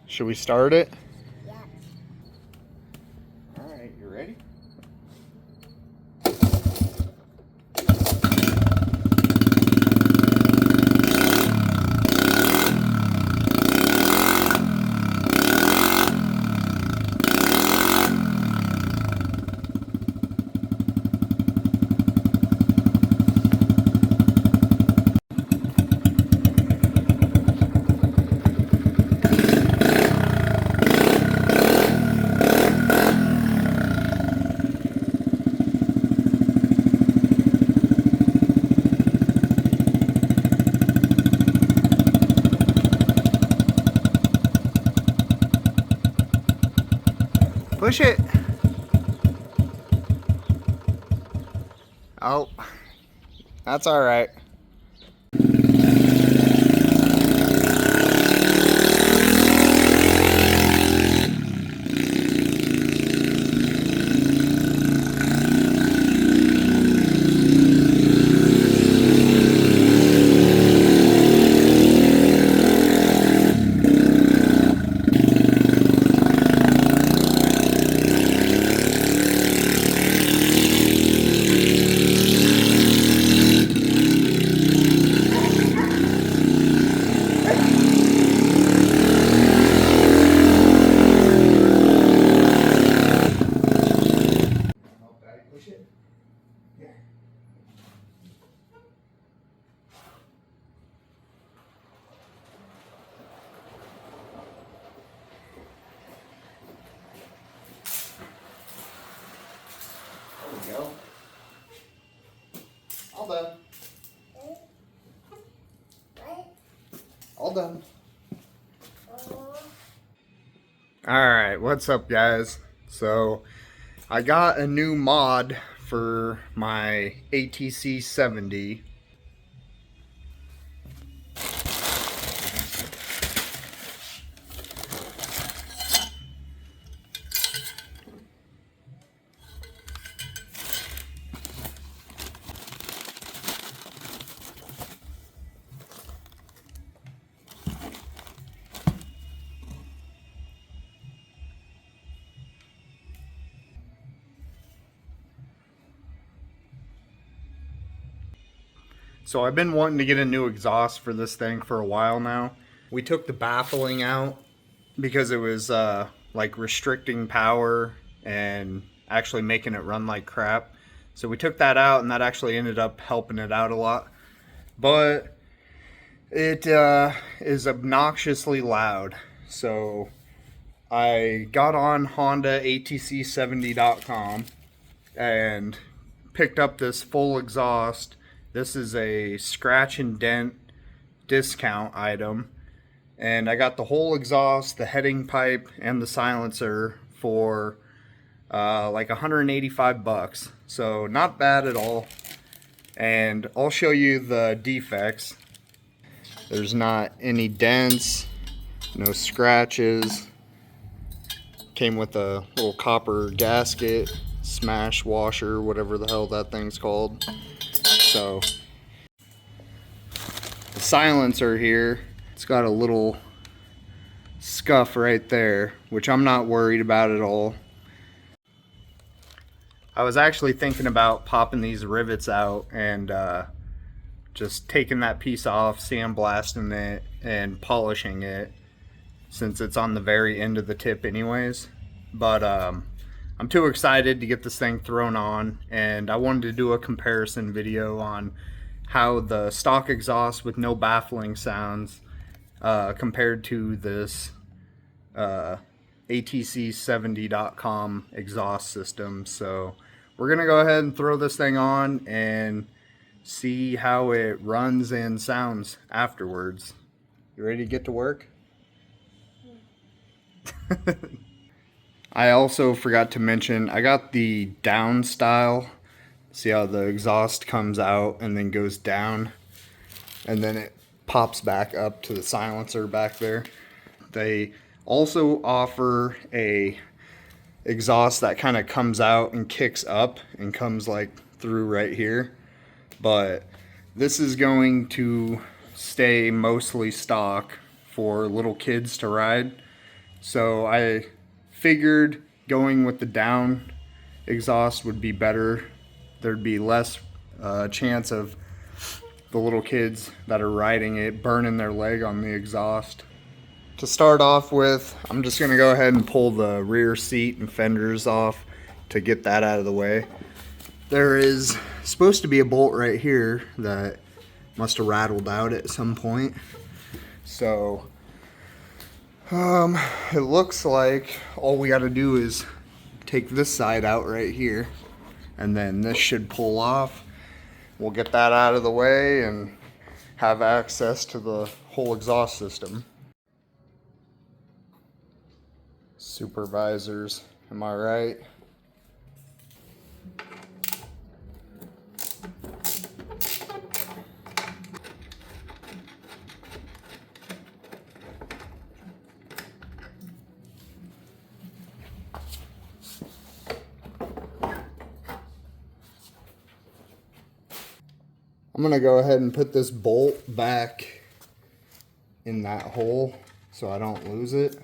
Should we start it? Yeah. All right, you ready? Push it. Oh, that's all right. Push it. Yeah. There we go. All done. All done. Alright, what's up guys? So I got a new mod for my ATC70. So I've been wanting to get a new exhaust for this thing for a while now. We took the baffling out because it was like restricting power and actually making it run like crap. So we took that out and that actually ended up helping it out a lot. But it is obnoxiously loud. So I got on Honda ATC70.com and picked up this full exhaust. This is a scratch and dent discount item, and I got the whole exhaust, the heading pipe, and the silencer for like 185 bucks. So not bad at all. And I'll show you the defects. There's not any dents, no scratches. Came with a little copper gasket, smash washer, whatever the hell that thing's called. So the silencer here, it's got a little scuff right there, which I'm not worried about at all. I was actually thinking about popping these rivets out and just taking that piece off, sandblasting it, and polishing it, since it's on the very end of the tip anyways. But I'm too excited to get this thing thrown on, and I wanted to do a comparison video on how the stock exhaust with no baffling sounds compared to this ATC70.com exhaust system. So we're gonna go ahead and throw this thing on and see how it runs and sounds afterwards. You ready to get to work? I also forgot to mention, I got the down style. See how the exhaust comes out and then goes down, and then it pops back up to the silencer back there. They also offer a exhaust that kind of comes out and kicks up and comes like through right here. But this is going to stay mostly stock for little kids to ride. So I figured going with the down exhaust would be better. There'd be less chance of the little kids that are riding it burning their leg on the exhaust. To start off with, I'm just going to go ahead and pull the rear seat and fenders off to get that out of the way. There is supposed to be a bolt right here that must have rattled out at some point. So it looks like all we got to do is take this side out right here, and then this should pull off. We'll get that out of the way and have access to the whole exhaust system. Supervisors, am I right? I'm gonna go ahead and put this bolt back in that hole so I don't lose it.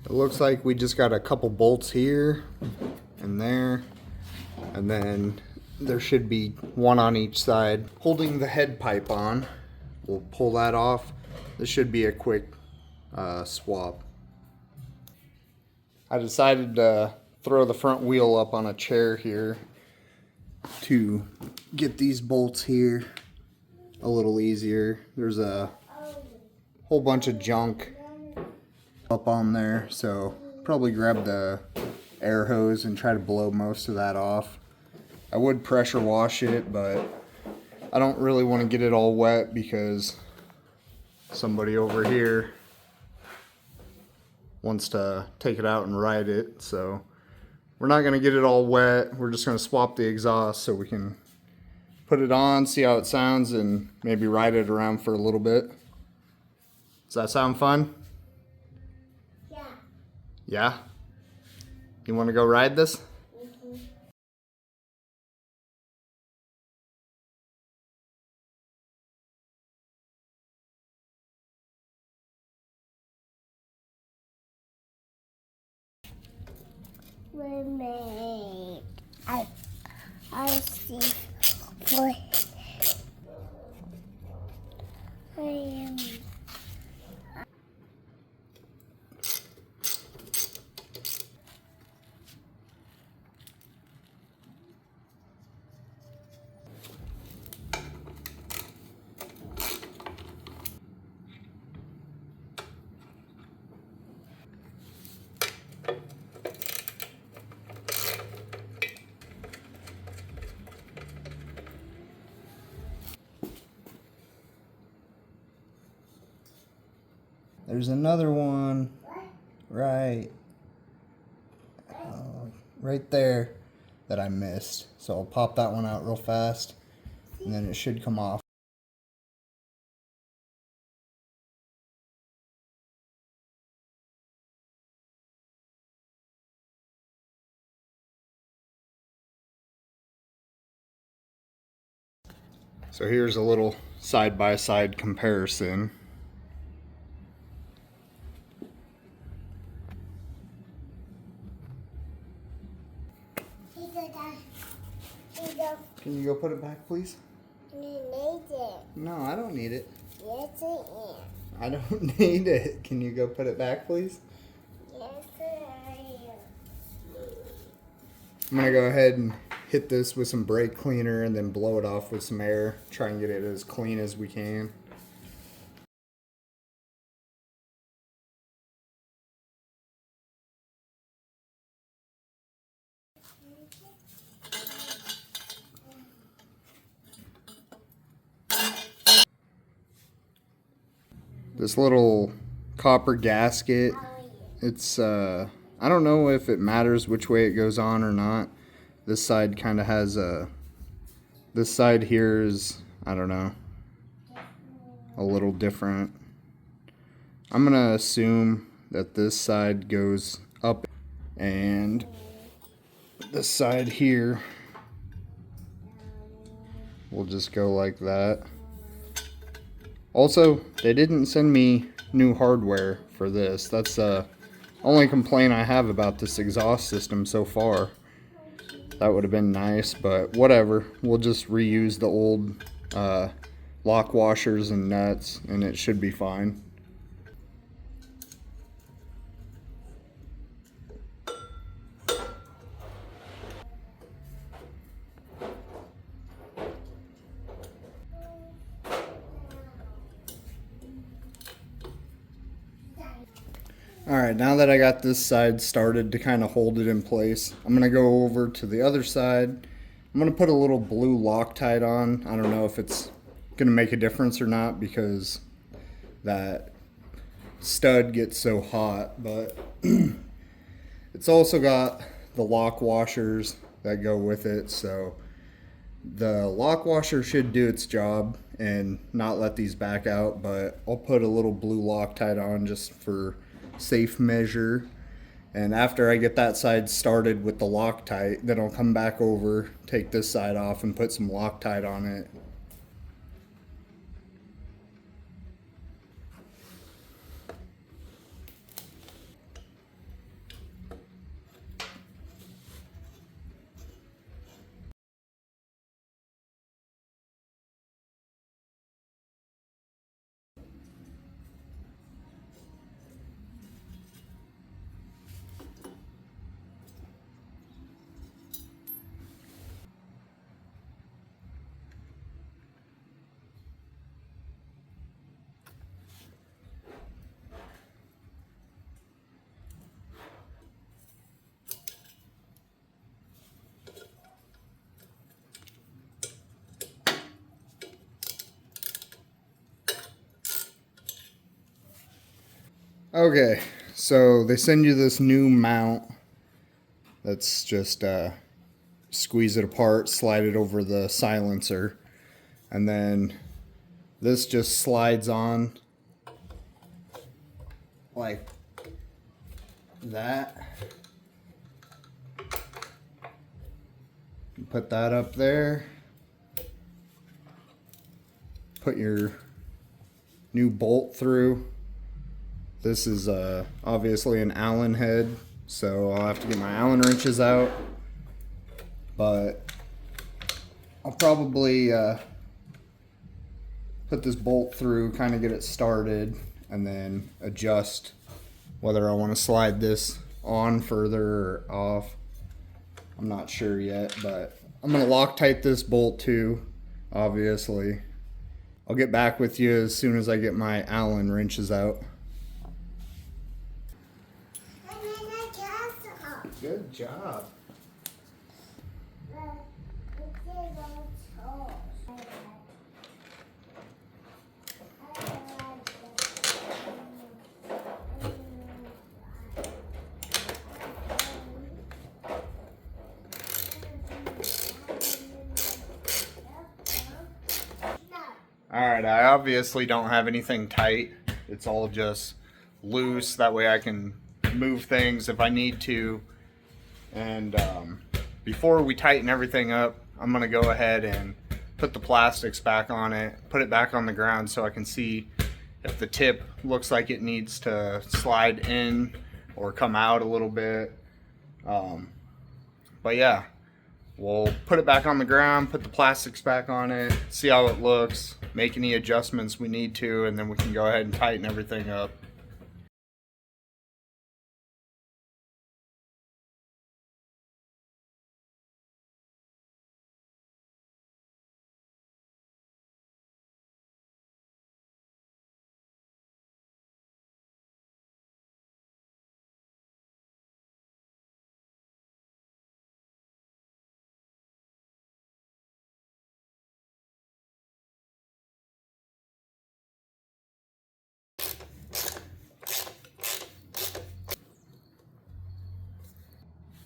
It looks like we just got a couple bolts here and there, and then there should be one on each side holding the head pipe on. We'll pull that off. This should be a quick swap. I decided to throw the front wheel up on a chair here to get these bolts here a little easier. There's a whole bunch of junk up on there, so probably grab the air hose and try to blow most of that off. I would pressure wash it, but I don't really want to get it all wet because somebody over here wants to take it out and ride it. So we're not going to get it all wet. We're just going to swap the exhaust so we can put it on, see how it sounds, and maybe ride it around for a little bit. Does that sound fun? Yeah. Yeah? You want to go ride this? Mm-hmm. Mermaid. I see for I am. There's another one right there that I missed. So I'll pop that one out real fast and then it should come off. So here's a little side-by-side comparison. Can you go put it back, please? You need it. No, I don't need it. Yes, I am. I don't need it. Can you go put it back, please? Yes, I am. I'm gonna go ahead and hit this with some brake cleaner and then blow it off with some air. Try and get it as clean as we can. This little copper gasket, it's I don't know if it matters which way it goes on or not. This side kind of has this side here is, I don't know, a little different. I'm gonna assume that this side goes up and this side here, we'll just go like that. Also, they didn't send me new hardware for this. That's the only complaint I have about this exhaust system so far. That would have been nice, but whatever. We'll just reuse the old lock washers and nuts, and it should be fine. Alright, now that I got this side started to kind of hold it in place, I'm going to go over to the other side. I'm going to put a little blue Loctite on. I don't know if it's going to make a difference or not because that stud gets so hot, but it's also got the lock washers that go with it, so the lock washer should do its job and not let these back out, but I'll put a little blue Loctite on just for safe measure. And after I get that side started with the Loctite, then I'll come back over, take this side off, and put some Loctite on it. Okay, so they send you this new mount that's just squeeze it apart, slide it over the silencer, and then this just slides on like that. Put that up there. Put your new bolt through. This is obviously an Allen head, so I'll have to get my Allen wrenches out. But I'll probably put this bolt through, kind of get it started, and then adjust whether I want to slide this on further or off. I'm not sure yet, but I'm going to Loctite this bolt too, obviously. I'll get back with you as soon as I get my Allen wrenches out. Good job. Alright, I obviously don't have anything tight. It's all just loose. That way I can move things if I need to. And before we tighten everything up, I'm going to go ahead and put the plastics back on it, put it back on the ground so I can see if the tip looks like it needs to slide in or come out a little bit. But yeah, we'll put it back on the ground, put the plastics back on it, see how it looks, make any adjustments we need to, and then we can go ahead and tighten everything up.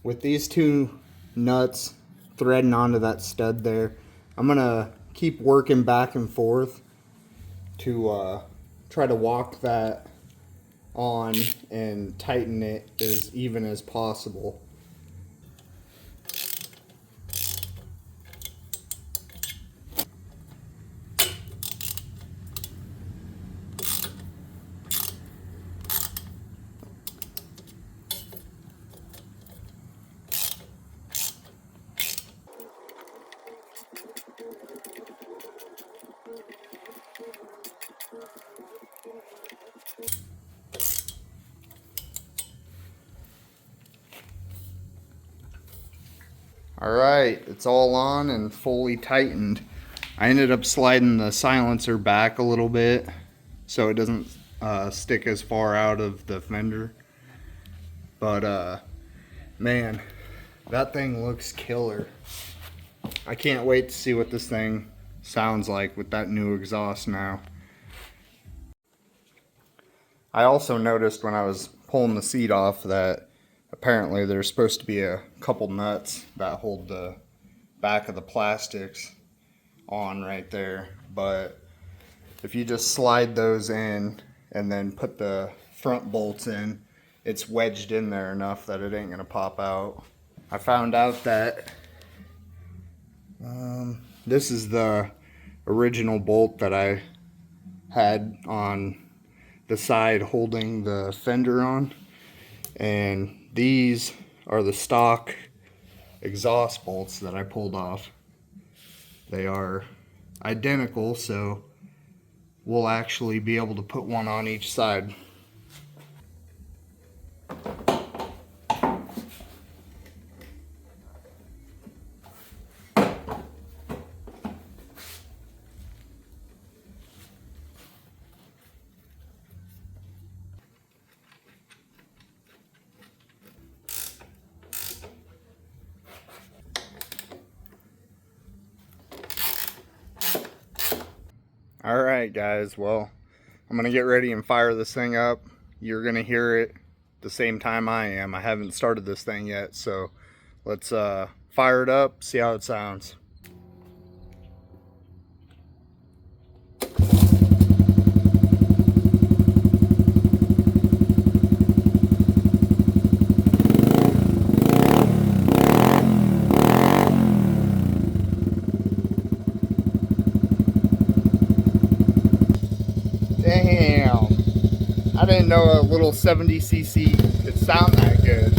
With these two nuts threading onto that stud there, I'm gonna keep working back and forth to try to walk that on and tighten it as even as possible. Alright, it's all on and fully tightened. I ended up sliding the silencer back a little bit so it doesn't stick as far out of the fender. But man, that thing looks killer. I can't wait to see what this thing sounds like with that new exhaust now. I also noticed when I was pulling the seat off that apparently there's supposed to be a couple nuts that hold the back of the plastics on right there, but if you just slide those in and then put the front bolts in, it's wedged in there enough that it ain't gonna pop out. I found out that this is the original bolt that I had on the side holding the fender on, and these are the stock exhaust bolts that I pulled off. They are identical, so we'll actually be able to put one on each side. Alright guys, well, I'm going to get ready and fire this thing up. You're going to hear it the same time I am. I haven't started this thing yet, so let's fire it up, see how it sounds. Damn, I didn't know a little 70cc could sound that good.